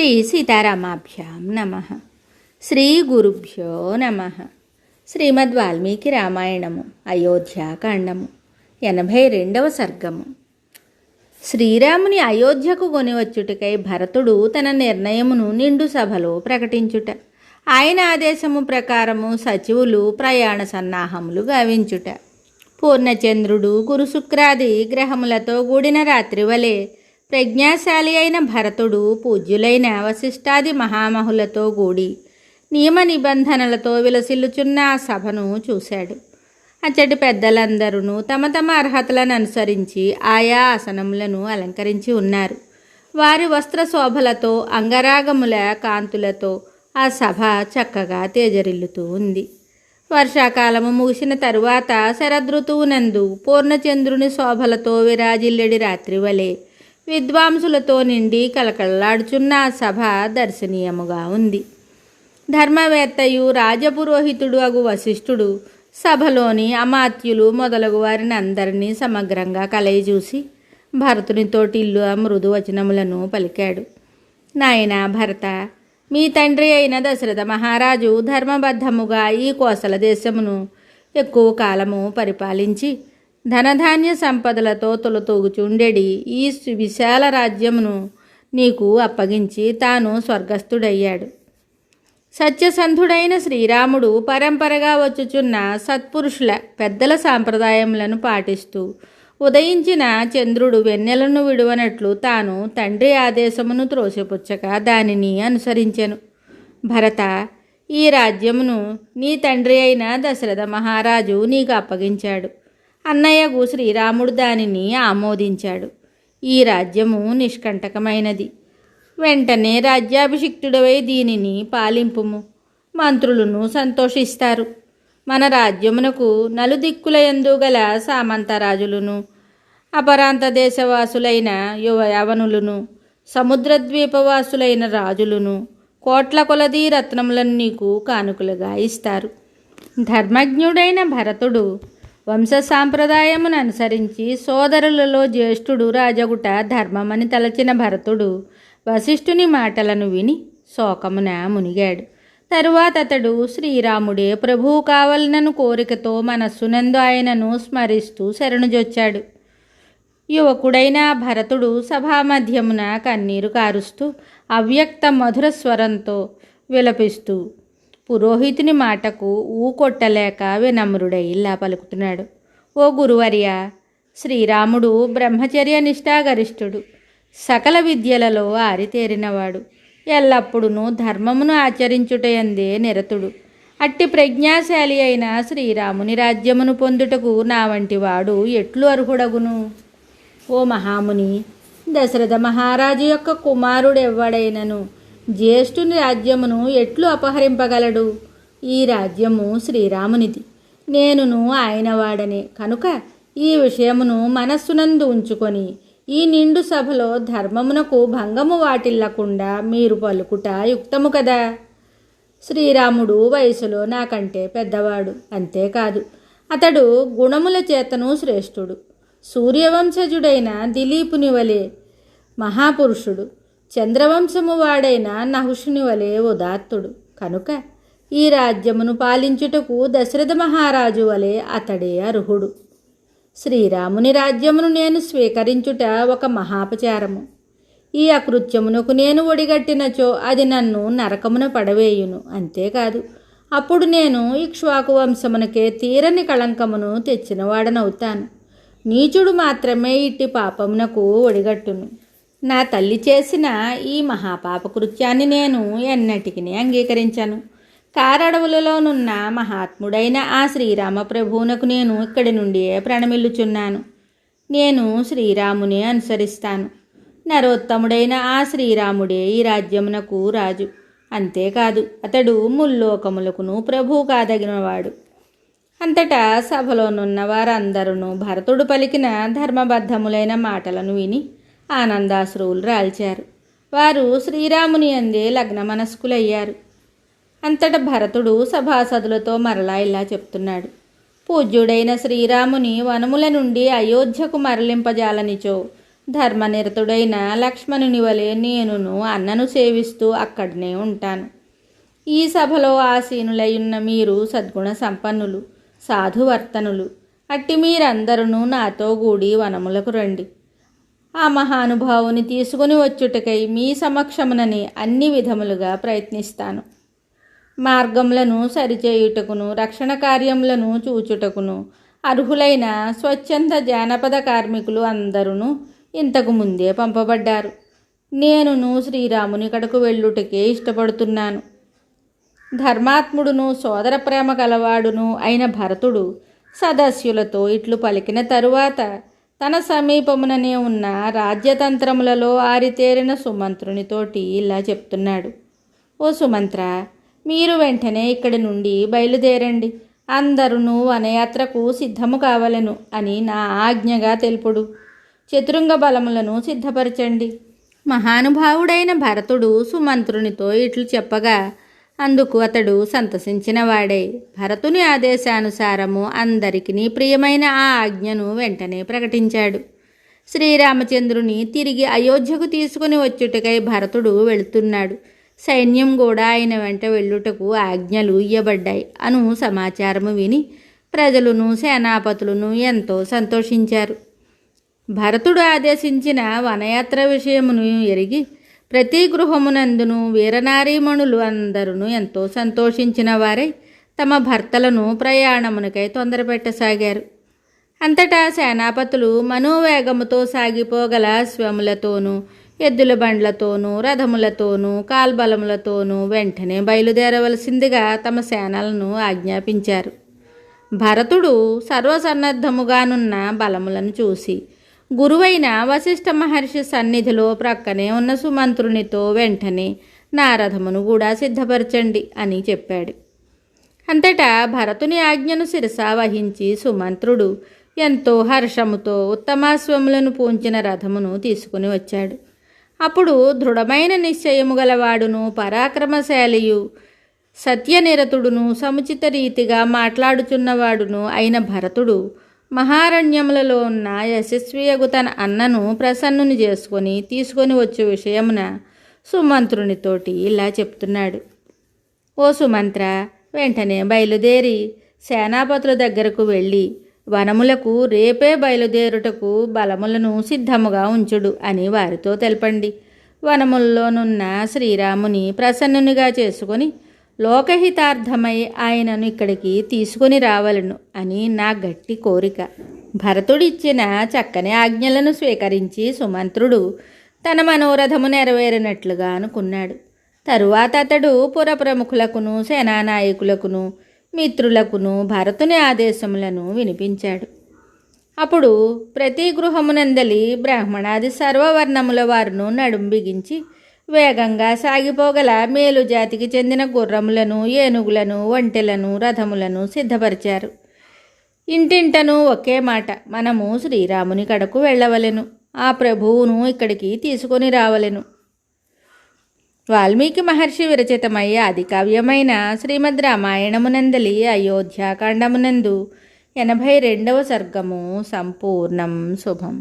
శ్రీ సీతారామాభ్యాం నమః. శ్రీ గురుభ్యో నమః. శ్రీమద్ వాల్మీకి రామాయణము అయోధ్యాకాండము 82వ సర్గము. శ్రీరాముని అయోధ్యకు కొనివచ్చుటకై భరతుడు తన నిర్ణయమును నిండు సభలో ప్రకటించుట, ఆయన ఆదేశము ప్రకారము సచివులు ప్రయాణ సన్నాహములు గావించుట, పూర్ణచంద్రుడు గురుశుక్రాది గ్రహములతో కూడిన రాత్రి వలె ప్రజ్ఞాశాలి అయిన భరతుడు పూజ్యులైన వశిష్ఠాది మహామహులతో కూడి నియమ నిబంధనలతో విలసిల్లుచున్న ఆ సభను చూశాడు. అచ్చటి పెద్దలందరూ తమ తమ అర్హతలను అనుసరించి ఆయా ఆసనములను అలంకరించి ఉన్నారు. వారి వస్త్ర శోభలతో అంగరాగముల కాంతులతో ఆ సభ చక్కగా తేజరిల్లుతూ ఉంది. వర్షాకాలము ముగిసిన తరువాత శరదృతువునందు పూర్ణచంద్రుని శోభలతో విరాజిల్లెడి రాత్రి వలె విద్వాంసులతో నిండి కలకల్లాడుచున్న ఆ సభ దర్శనీయముగా ఉంది. ధర్మవేత్తయు రాజపురోహితుడు అగు వశిష్ఠుడు సభలోని అమాత్యులు మొదలగు వారిని అందరినీ సమగ్రంగా కలయిచూసి భరతునితోటి ఇల్లు మృదు వచనములను పలికాడు. నాయనా భరత, మీ తండ్రి అయిన దశరథ మహారాజు ధర్మబద్ధముగా ఈ కోసల దేశమును ఎక్కువ కాలము పరిపాలించి ధనధాన్య సంపదలతో తొలతూగుచుండెడి ఈ విశాల రాజ్యమును నీకు అప్పగించి తాను స్వర్గస్థుడయ్యాడు. సత్యసంధుడైన శ్రీరాముడు పరంపరగా వచ్చుచున్న సత్పురుషుల పెద్దల సాంప్రదాయములను పాటిస్తూ ఉదయించిన చంద్రుడు వెన్నెలను విడువనట్లు తాను తండ్రి ఆదేశమును త్రోసిపుచ్చక దానిని అనుసరించెను. భరత, ఈ రాజ్యమును నీ తండ్రి అయిన దశరథ మహారాజు నీకు అప్పగించాడు. అన్నయ్యకు శ్రీరాముడు దానిని ఆమోదించాడు. ఈ రాజ్యము నిష్కంటకమైనది. వెంటనే రాజ్యాభిషిక్తుడవై దీనిని పాలింపుము. మంత్రులను సంతోషిస్తారు. మన రాజ్యమునకు నలుదిక్కులయందు గల సామంతరాజులను, అపరాంత దేశవాసులైన యవనులను, సముద్రద్వీపవాసులైన రాజులను, కోట్ల కొలదీ రత్నములను నీకు కానుకలుగా ఇస్తారు. ధర్మజ్ఞుడైన భరతుడు వంశ సాంప్రదాయమును అనుసరించి సోదరులలో జ్యేష్ఠుడు రాజగుట ధర్మమని తలచిన భరతుడు వశిష్ఠుని మాటలను విని శోకమున మునిగాడు. తరువాత అతడు శ్రీరాముడే ప్రభువు కావలనను కోరికతో మనస్సునందు ఆయనను స్మరిస్తూ శరణుజొచ్చాడు. యువకుడైన భరతుడు సభామధ్యమున కన్నీరు కారుస్తూ అవ్యక్త మధుర స్వరంతో విలపిస్తూ పురోహితుని మాటకు ఊకొట్టలేక వినమ్రుడై ఇలా పలుకుతున్నాడు. ఓ గురువర్య, శ్రీరాముడు బ్రహ్మచర్య నిష్ఠాగరిష్ఠుడు, సకల విద్యలలో ఆరితేరినవాడు, ఎల్లప్పుడూ ధర్మమును ఆచరించుటయందే నిరతుడు. అట్టి ప్రజ్ఞాశాలి అయిన శ్రీరాముని రాజ్యమును పొందుటకు నా వంటి వాడు ఎట్లు అర్హుడగును? ఓ మహాముని, దశరథ మహారాజు యొక్క కుమారుడెవ్వడైనను జ్యేష్ఠుని రాజ్యమును ఎట్లు అపహరింపగలడు? ఈ రాజ్యము శ్రీరామునిది, నేనును ఆయన వాడనే కనుక ఈ విషయమును మనస్సునందు ఉంచుకొని ఈ నిండు సభలో ధర్మమునకు భంగము వాటిల్లకుండా మీరు పలుకుట యుక్తము కదా. శ్రీరాముడు వయసులో నాకంటే పెద్దవాడు, అంతేకాదు అతడు గుణముల చేతను శ్రేష్ఠుడు. సూర్యవంశజుడైన దిలీపుని వలె మహాపురుషుడు, చంద్రవంశము వాడైన నహుషుని వలె ఉదాత్తుడు. కనుక ఈ రాజ్యమును పాలించుటకు దశరథ మహారాజు వలె అతడే అర్హుడు. శ్రీరాముని రాజ్యమును నేను స్వీకరించుట ఒక మహాపచారము. ఈ అకృత్యమునకు నేను ఒడిగట్టినచో అది నన్ను నరకమున పడవేయును. అంతేకాదు అప్పుడు నేను ఇక్ష్వాకు వంశమునకే తీరని కళంకమును తెచ్చినవాడనవుతాను. నీచుడు మాత్రమే ఇట్టి పాపమునకు ఒడిగట్టును. నా తల్లి చేసిన ఈ మహాపాపకృత్యాన్ని నేను ఎన్నటికి అంగీకరించను. కారడవులలోనున్న మహాత్ముడైన ఆ శ్రీరామ ప్రభువునకు నేను ఇక్కడి నుండియే ప్రణమిల్లుచున్నాను. నేను శ్రీరామునే అనుసరిస్తాను. నరోత్తముడైన ఆ శ్రీరాముడే ఈ రాజ్యమునకు రాజు. అంతేకాదు అతడు ముల్లోకములకును ప్రభువు కాదగినవాడు. అంతటా సభలోనున్న వారందరూ భరతుడు పలికిన ధర్మబద్ధములైన మాటలను విని ఆనందాశ్రువులు రాల్చారు. వారు శ్రీరాముని అందే లగ్న మనస్కులయ్యారు. అంతట భరతుడు సభాసదులతో మరలా ఇలా చెప్తున్నాడు. పూజ్యుడైన శ్రీరాముని వనముల నుండి అయోధ్యకు మరలింపజాలనిచో ధర్మనిరతుడైన లక్ష్మణుని వలె నేనును అన్నను సేవిస్తూ అక్కడనే ఉంటాను. ఈ సభలో ఆసీనులయ్యున్న మీరు సద్గుణ సంపన్నులు, సాధువర్తనులు. అట్టి మీరందరూ నాతో కూడి వనములకు రండి. ఆ మహానుభావుని తీసుకుని వచ్చుటకై మీ సమక్షమునని అన్ని విధములుగా ప్రయత్నిస్తాను. మార్గములను సరిచేయుటకును, రక్షణ కార్యములను చూచుటకును అర్హులైన స్వచ్ఛంద జానపద కార్మికులు అందరూ ఇంతకు ముందే పంపబడ్డారు. నేనును శ్రీరాముని కడకు వెళ్ళుటకే ఇష్టపడుతున్నాను. ధర్మాత్ముడును సోదర ప్రేమ కలవాడును అయిన భరతుడు సదస్యులతో ఇట్లు పలికిన తరువాత తన సమీపముననే ఉన్న రాజ్యతంత్రములలో ఆరితేరిన సుమంత్రునితోటి ఇలా చెప్తున్నాడు. ఓ సుమంత్ర, మీరు వెంటనే ఇక్కడి నుండి బయలుదేరండి. అందరూ వనయాత్రకు సిద్ధము కావలెను అని నా ఆజ్ఞగా తెలుపుడు. చతురంగ బలములను సిద్ధపరచండి. మహానుభావుడైన భరతుడు సుమంత్రునితో ఇట్లు చెప్పగా అందుకు అతడు సంతసించిన వాడై భరతుని ఆదేశానుసారము అందరికీ ప్రియమైన ఆ ఆజ్ఞను వెంటనే ప్రకటించాడు. శ్రీరామచంద్రుని తిరిగి అయోధ్యకు తీసుకుని వచ్చుటకై భరతుడు వెళుతున్నాడు. సైన్యం కూడా ఆయన వెంట వెళ్ళుటకు ఆజ్ఞలు ఇయ్యబడ్డాయి అను సమాచారము విని ప్రజలను సేనాపతులను ఎంతో సంతోషించారు. భరతుడు ఆదేశించిన వనయాత్ర విషయమును ఎరిగి ప్రతి గృహమునందును వీరనారీమణులు అందరూ ఎంతో సంతోషించిన వారై తమ భర్తలను ప్రయాణమునకై తొందరపెట్టసాగారు. అంతటా సేనాపతులు మనోవేగముతో సాగిపోగల అశ్వములతోనూ, ఎద్దుల బండ్లతోనూ, రథములతోనూ, కాల్బలములతోనూ వెంటనే బయలుదేరవలసిందిగా తమ సేనలను ఆజ్ఞాపించారు. భరతుడు సర్వసన్నద్ధముగానున్న బలములను చూసి గురువైన వశిష్ఠ మహర్షి సన్నిధిలో ప్రక్కనే ఉన్న సుమంత్రునితో వెంటనే నా రథమును కూడా సిద్ధపరచండి అని చెప్పాడు. అంతటా భరతుని ఆజ్ఞను శిరసా వహించి సుమంత్రుడు ఎంతో హర్షముతో ఉత్తమాశ్వములను పూంచిన రథమును తీసుకుని వచ్చాడు. అప్పుడు దృఢమైన నిశ్చయము గలవాడును, పరాక్రమశాలియు, సత్యనిరతుడును, సముచిత రీతిగా మాట్లాడుచున్నవాడును అయిన భరతుడు మహారణ్యములలో ఉన్న యశస్వియగు తన అన్నను ప్రసన్నుని తీసుకొని వచ్చే విషయమున సుమంత్రునితోటి ఇలా చెప్తున్నాడు. ఓ సుమంత్ర, వెంటనే బయలుదేరి సేనాపతుల దగ్గరకు వెళ్ళి వనములకు రేపే బయలుదేరుటకు బలములను సిద్ధముగా ఉంచుడు అని వారితో తెలపండి. వనముల్లోనున్న శ్రీరాముని ప్రసన్నునిగా చేసుకొని లోకహితార్థమై ఆయనను ఇక్కడికి తీసుకుని రావలను అని నా గట్టి కోరిక. భరతుడిచ్చిన చక్కని ఆజ్ఞలను స్వీకరించి సుమంత్రుడు తన మనోరథము నెరవేరినట్లుగా అనుకున్నాడు. తరువాత అతడు పురప్రముఖులకును, సేనానాయకులకును, మిత్రులకును భరతుని ఆదేశములను వినిపించాడు. అప్పుడు ప్రతి గృహమునందలి బ్రాహ్మణాది సర్వవర్ణముల వారును నడుం బిగించి వేగంగా సాగిపోగల మేలు జాతికి చెందిన గుర్రములను, ఏనుగులను, ఒంటెలను, రథములను సిద్ధపరిచారు. ఇంటింటను ఒకే మాట, మనము శ్రీరాముని కడకు వెళ్ళవలెను, ఆ ప్రభువును ఇక్కడికి తీసుకొని రావలెను. వాల్మీకి మహర్షి విరచితమయ్యే ఆదికావ్యమైన శ్రీమద్ రామాయణమునందలి అయోధ్యాకాండమునందు 82వ సర్గము సంపూర్ణం. శుభం.